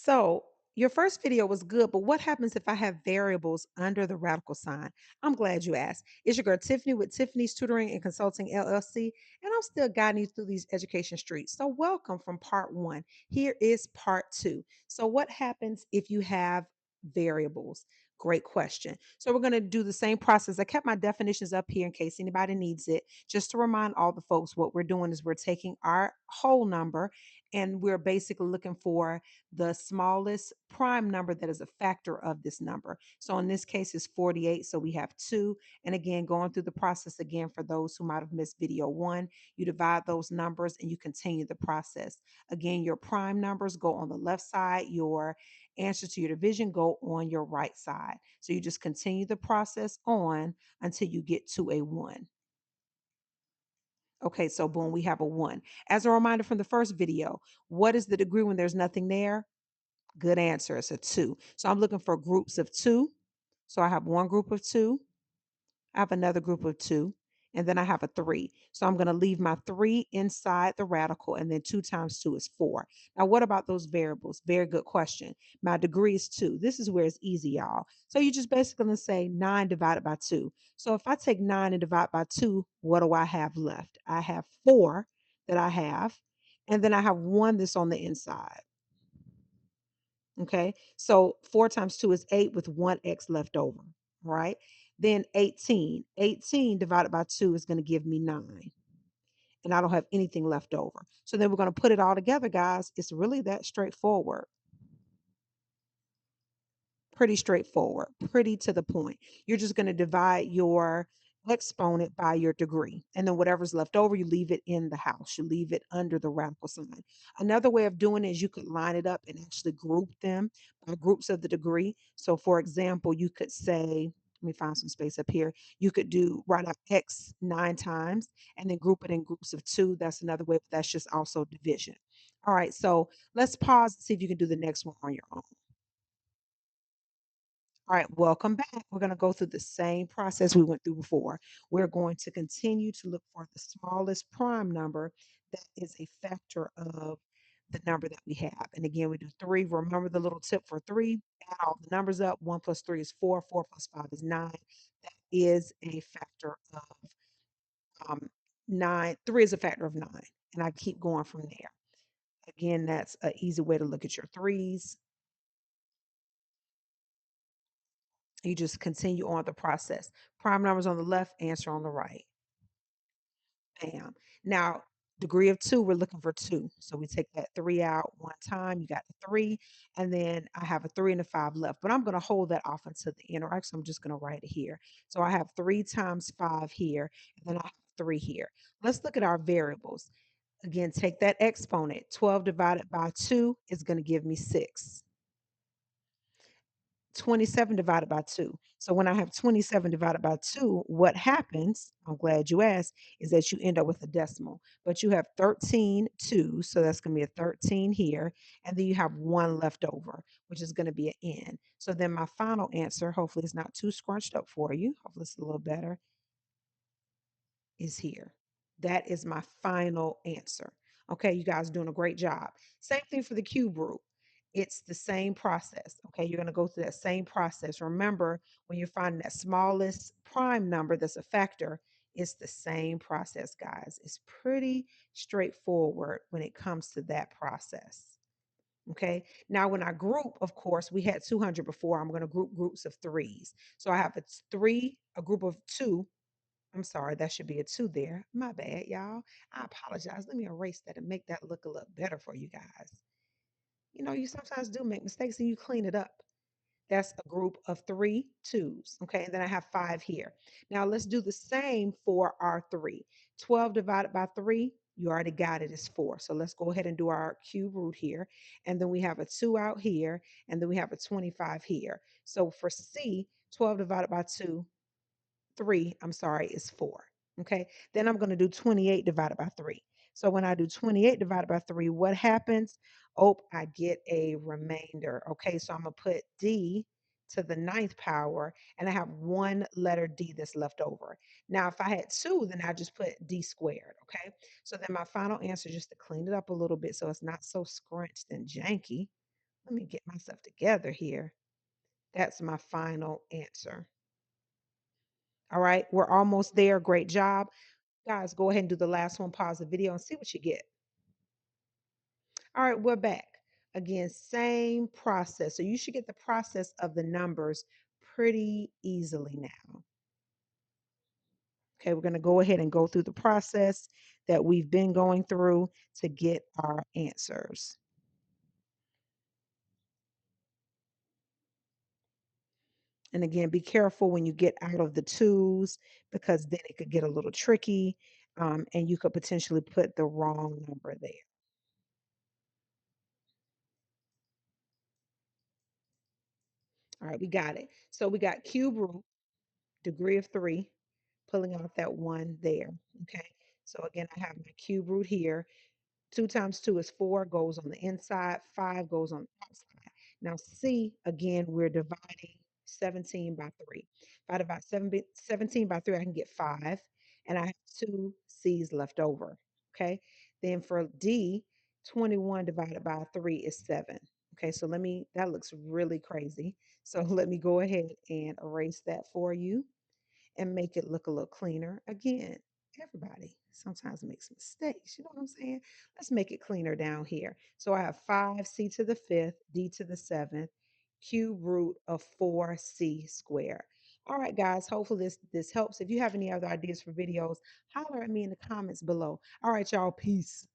So, your first video was good, but what happens if I have variables under the radical sign? I'm glad you asked. It's your girl Tiffany with Tiffany's Tutoring and Consulting LLC, and I'm still guiding you through these education streets. So, welcome from part one. Here is part two. So, what happens if you have variables? Great question. So, we're going to do the same process. I kept my definitions up here in case anybody needs it. Just to remind all the folks, what we're doing is we're taking our whole number and we're basically looking for the smallest prime number that is a factor of this number. So in this case, it's 48. So we have two. And again, going through the process again for those who might have missed video one, you divide those numbers and you continue the process. Again, your prime numbers go on the left side, your answer to your division go on your right side. So you just continue the process on until you get to a one. Okay, so boom, we have a one. As a reminder from the first video, what is the degree when there's nothing there? Good answer. It's a two. So I'm looking for groups of two. So I have one group of two. I have another group of two. And then I have a three. So I'm going to leave my three inside the radical. And then two times two is four. Now, what about those variables? Very good question. My degree is two. This is where it's easy, y'all. So you just basically gonna say nine divided by two. So if I take nine and divide by two, what do I have left? I have four that I have. And then I have one that's on the inside. Okay. So 4 times 2 is 8 with 1x left over. Right. Then 18. 18 divided by 2 is going to give me 9. And I don't have anything left over. So then we're going to put it all together, guys. It's really that straightforward. Pretty straightforward, pretty to the point. You're just going to divide your exponent by your degree. And then whatever's left over, you leave it in the house. You leave it under the radical sign. Another way of doing it is you could line it up and actually group them by groups of the degree. So, for example, you could say, let me find some space up here. You could do write out X 9 times and then group it in groups of two. That's another way, but that's just also division. All right, so let's pause and see if you can do the next one on your own. All right, welcome back. We're going to go through the same process we went through before. We're going to continue to look for the smallest prime number that is a factor of the number that we have. And again, we do three. Remember the little tip for three, add all the numbers up. One plus three is four, four plus five is nine. That is a factor of um, nine. Three is a factor of nine. And I keep going from there. Again, that's an easy way to look at your threes. You just continue on the process. Prime numbers on the left, answer on the right. Bam. Now, degree of two, we're looking for two. So we take that three out one time. You got the three, and then I have a three and a five left. But I'm going to hold that off until the end, or actually, I'm just going to write it here. So I have three times five here, and then I have three here. Let's look at our variables. Again, take that exponent. 12 divided by 2 is going to give me 6. 27 divided by 2. So when I have 27 divided by 2, what happens, I'm glad you asked, is that you end up with a decimal. But you have 13 2, so that's going to be a 13 here. And then you have one left over, which is going to be an N. So then my final answer, hopefully it's not too scrunched up for you. Hopefully it's a little better, is here. That is my final answer. Okay, you guys are doing a great job. Same thing for the cube root. It's the same process. Okay, you're going to go through that same process. Remember, when you're finding that smallest prime number that's a factor, it's the same process, guys. It's pretty straightforward when it comes to that process. Okay. Now, when I group, of course, we had 200 before. I'm going to group groups of threes. So I have a three, a group of two. I'm sorry, that should be a 2 there. My bad, y'all. I apologize. Let me erase that and make that look a little better for you guys. You know, you sometimes do make mistakes and you clean it up. That's a group of three twos. Okay, and then I have five here. Now let's do the same for our three. 12 divided by three, you already got it, is four. So let's go ahead and do our cube root here. And then we have a two out here, and then we have a 25 here. So for C, 12 divided by two, three, I'm sorry, is four. Okay. Then I'm going to do 28 divided by three. So when I do 28 divided by three, what happens? Oh, I get a remainder. Okay. So I'm going to put D to the ninth power, and I have one letter D that's left over. Now, if I had two, then I just put D squared. Okay. So then my final answer, just to clean it up a little bit so it's not so scrunched and janky, Let me get myself together here. That's my final answer. All right, we're almost there. Great job. Guys, go ahead and do the last one. Pause the video and see what you get. All right, we're back. Again, same process. So you should get the process of the numbers pretty easily now. Okay, we're going to go ahead and go through the process that we've been going through to get our answers. And again, be careful when you get out of the twos because then it could get a little tricky and you could potentially put the wrong number there. All right, we got it. So we got cube root, degree of 3, pulling out that 1 there. Okay, so again, I have my cube root here. 2 times 2 is 4, goes on the inside, 5 goes on the outside. Now, C, again, we're dividing 17 by 3. If I divide 17 by 3, I can get 5, and I have 2 C's left over. Okay, then for D, 21 divided by 3 is 7. Okay, so that looks really crazy. So let me go ahead and erase that for you and make it look a little cleaner. Again, everybody sometimes makes mistakes. You know what I'm saying? Let's make it cleaner down here. So I have 5c to the fifth, d to the seventh, cube root of 4c squared. All right, guys, hopefully this helps. If you have any other ideas for videos, holler at me in the comments below. All right, y'all, peace.